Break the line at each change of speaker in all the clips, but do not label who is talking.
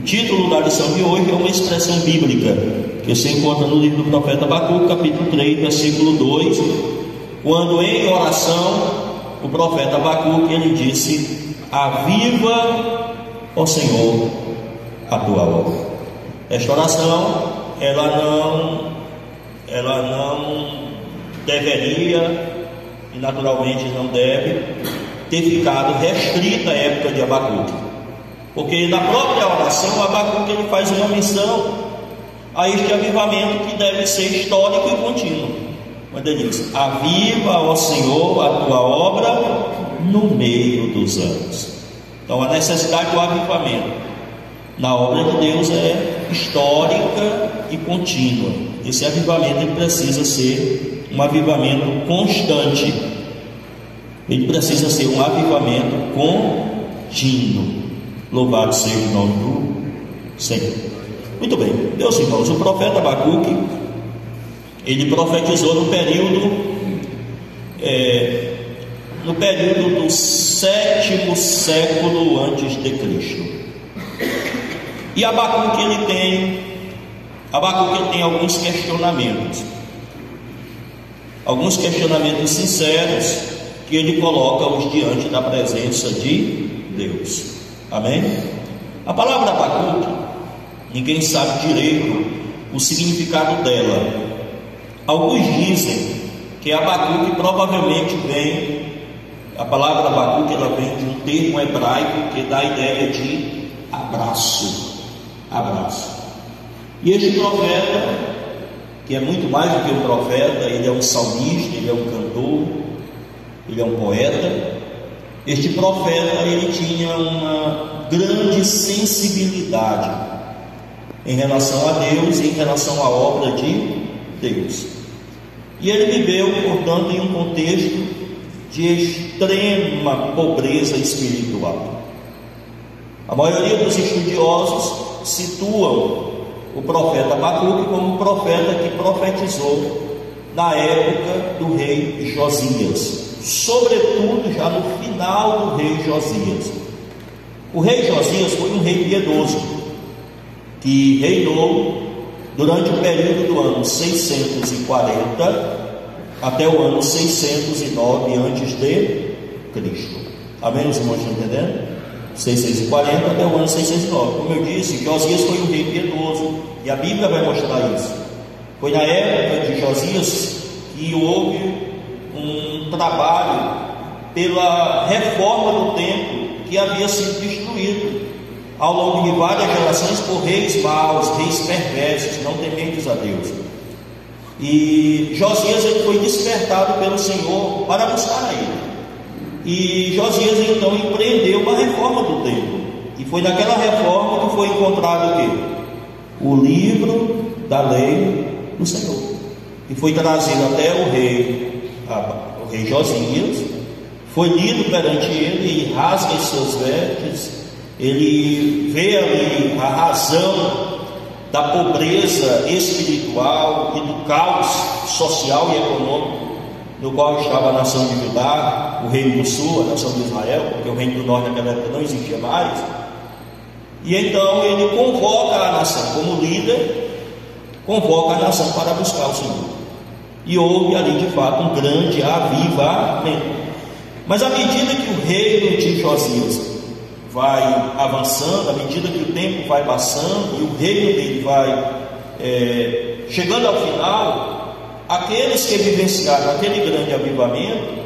título da lição de hoje é uma expressão bíblica que se encontra no livro do profeta Abacuque, capítulo 3, versículo 2, quando em oração o profeta Abacuque ele disse: aviva, ó Senhor, a tua obra. Esta oração ela não deveria e naturalmente não deve ter ficado restrita à época de Abacuque, porque na própria oração Abacuque ele faz uma menção a este avivamento que deve ser histórico e contínuo, quando ele diz: aviva, ó Senhor, a tua obra no meio dos anos. Então a necessidade do avivamento na obra de Deus é histórica e contínua. Esse avivamento ele precisa ser um avivamento constante, ele precisa ser um avivamento contínuo. Louvado seja o nome do Senhor. Muito bem, meus irmãos, o profeta Abacuque ele profetizou no período do 7º século antes de Cristo. E Abacuque tem alguns questionamentos sinceros que ele coloca-os diante da presença de Deus. Amém? A palavra Abacuque, ninguém sabe direito o significado dela. Alguns dizem que Abacuque provavelmente a palavra Abacuque ela vem de um termo hebraico que dá a ideia de abraço. E este profeta, que é muito mais do que um profeta, ele é um salmista, ele é um cantor, ele é um poeta. Este profeta ele tinha uma grande sensibilidade em relação a Deus e em relação à obra de Deus. E ele viveu, portanto, em um contexto de extrema pobreza espiritual. A maioria dos estudiosos situam o profeta Abacuque como um profeta que profetizou na época do rei Josias, sobretudo já no final do rei Josias. O rei Josias foi um rei piedoso que reinou durante o período do ano 640 até o ano 609 antes de Cristo. Amém, os irmãos estão entendendo? 640 até o ano 609. Como eu disse, Josias foi um rei piedoso, e a Bíblia vai mostrar isso. Foi na época de Josias que houve um trabalho pela reforma do templo que havia sido destruído ao longo de várias gerações por reis maus, reis perversos, não tementes a Deus. E Josias ele foi despertado pelo Senhor para buscar a Ele. E Josias então empreendeu uma reforma do templo, e foi naquela reforma que foi encontrado o quê? O livro da lei do Senhor, e foi trazido até o rei Josias, foi lido perante ele, e rasga as suas vestes. Ele vê ali a razão da pobreza espiritual e do caos social e econômico no qual estava a nação de Judá, o reino do sul, a nação de Israel, porque o reino do norte naquela época não existia mais. E então ele convoca a nação, como líder, convoca a nação para buscar o Senhor. E houve ali de fato um grande avivamento. Mas à medida que o reino de Josias vai avançando, à medida que o tempo vai passando e o reino dele vai chegando ao final, aqueles que vivenciaram aquele grande avivamento,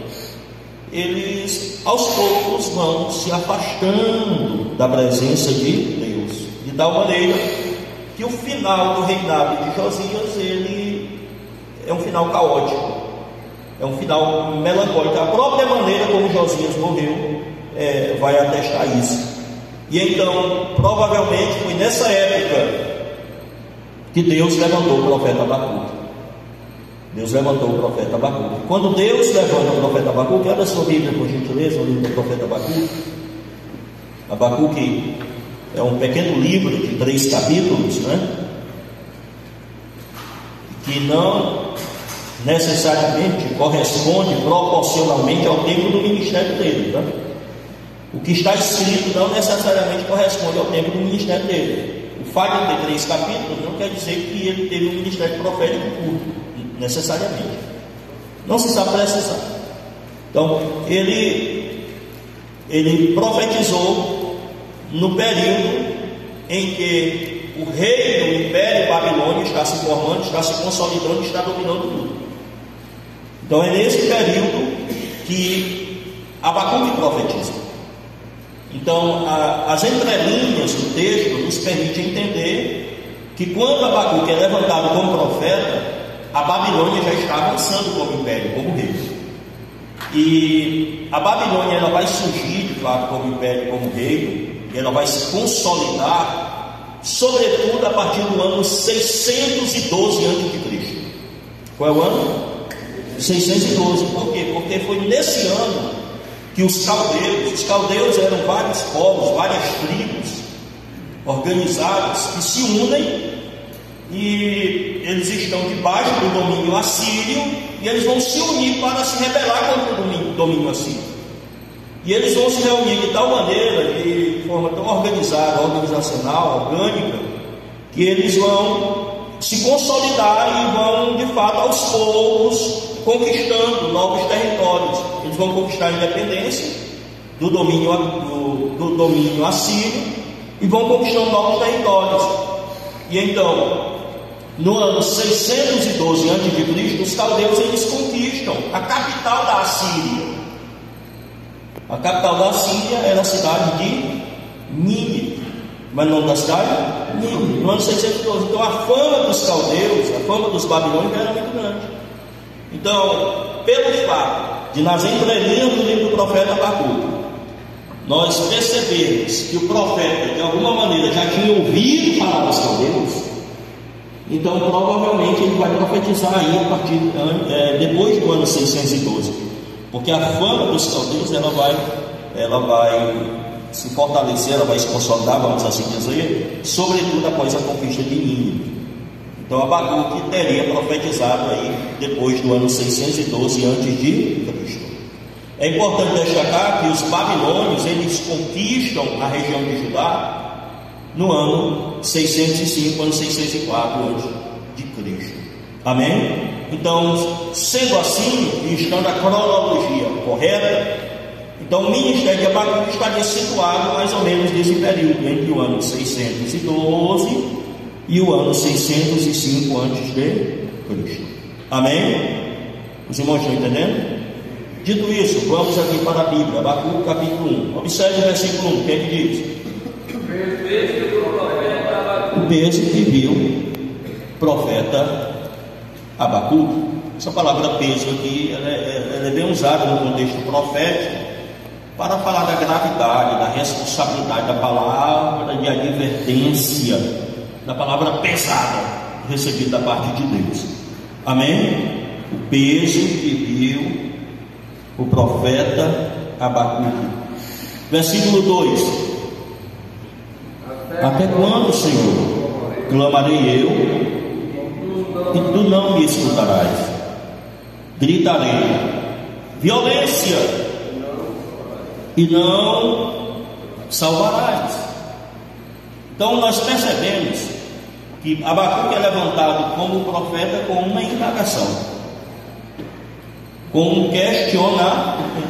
eles aos poucos vão se afastando da presença de Deus, de tal maneira que o final do reinado de Josias ele é um final caótico, é um final melancólico. A própria maneira como Josias morreu vai atestar isso. E então provavelmente foi nessa época que Deus levantou o profeta Abacuque. Quando Deus levanta o profeta Abacuque, olha a sua Bíblia por gentileza, o livro do profeta Abacuque. Abacuque é um pequeno livro de 3 capítulos, que não necessariamente corresponde proporcionalmente ao tempo do ministério dele, O que está escrito não necessariamente corresponde ao tempo do ministério dele. O fato de ter 3 capítulos não quer dizer que ele teve um ministério profético curto, necessariamente. Não se sabe precisar. Então, ele profetizou no período em que o rei do Império Babilônio está se formando, está se consolidando, está dominando tudo. Então é nesse período que Abacuque profetiza. Então as entrelinhas do texto nos permitem entender que quando Abacuque é levantado como profeta, a Babilônia já está avançando como império, como rei. E a Babilônia ela vai surgir, de fato, como império, como reino, e ela vai se consolidar, sobretudo a partir do ano 612 a.C. Qual é o ano? 612. Por quê? Porque foi nesse ano que os caldeus eram vários povos, várias tribos organizadas que se unem, e eles estão debaixo do domínio assírio, e eles vão se unir para se rebelar contra o domínio assírio. E eles vão se reunir de tal maneira, de forma tão organizada, organizacional, orgânica, que eles vão se consolidar e vão, de fato, aos poucos, conquistando novos territórios. Eles vão conquistar a independência do domínio assírio e vão conquistando novos territórios. E então, no ano 612 a.C., os caldeus eles conquistam a capital da Assíria. A capital da Síria era a cidade de Nínive. Mas o nome da cidade? Nínive. No ano 612. Então a fama dos caldeus, a fama dos babilônicos era muito grande. Então, pelo fato de nas entrelinhas do livro do profeta Abacuque nós percebemos que o profeta de alguma maneira já tinha ouvido falar dos caldeus, então provavelmente ele vai profetizar aí a partir depois do ano 612. Porque a fama dos caldeus ela vai se fortalecer, ela vai se consolidar, vamos assim dizer, sobretudo após a conquista de Nínive. Então Abacuque teria profetizado aí depois do ano 612 a.C. É importante destacar que os babilônios eles conquistam a região de Judá no ano 605, ano 604 a.C. Amém? Então, sendo assim, e estando a cronologia correta, então o ministério de Abacuque estaria situado mais ou menos nesse período, entre o ano 612 e o ano 605 a.C. Amém? Os irmãos estão entendendo? Dito isso, vamos aqui para a Bíblia, Abacuque capítulo 1. Observe o versículo 1, o que é que diz? O peso que viu o profeta Abacuque. Essa palavra peso aqui ela é bem usada no contexto profético para falar da gravidade, da responsabilidade, da palavra de advertência, da palavra pesada recebida da parte de Deus. Amém? O peso que viu o profeta Abacuque. Versículo 2: Até quando, Senhor, clamarei eu e tu não me escutarás? Gritarei violência e não salvarás. Então nós percebemos que Abacuque é levantado como profeta com uma indagação, com um questionamento.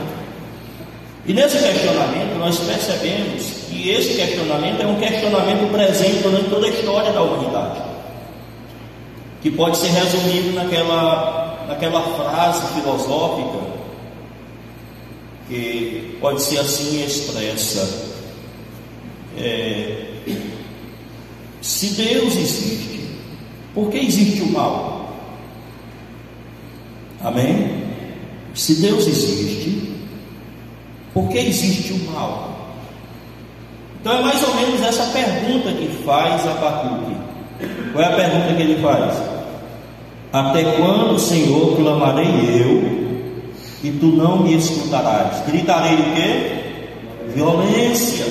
E nesse questionamento nós percebemos que esse questionamento é um questionamento presente durante toda a história da humanidade, que pode ser resumido naquela frase filosófica que pode ser assim expressa: se Deus existe, por que existe o mal? Amém? Se Deus existe, por que existe o mal? Então é mais ou menos essa pergunta que faz Abacuque. Qual é a pergunta que ele faz? Até quando, Senhor, clamarei eu e tu não me escutarás? Gritarei o quê? Violência.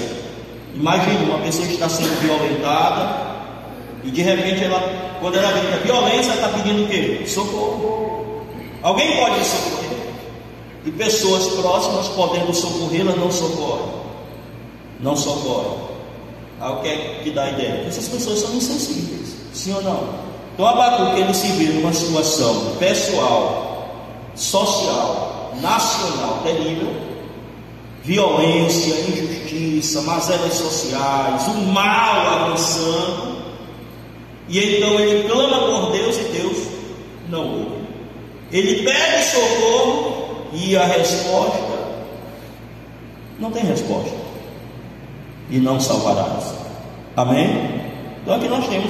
Imagine uma pessoa que está sendo violentada e de repente quando ela grita violência, ela está pedindo o quê? Socorro. Alguém pode socorrer, e pessoas próximas podendo socorrê-la não socorrem. não socorre. O que é que dá a ideia? Que essas pessoas são insensíveis, sim ou não? Então Abacuque, ele se vê numa situação pessoal, social, nacional terrível, violência, injustiça, mazelas sociais, o mal avançando, e então ele clama por Deus e Deus não ouve. Ele pede socorro e a resposta não tem resposta. E não salvarás. Amém? Então aqui nós temos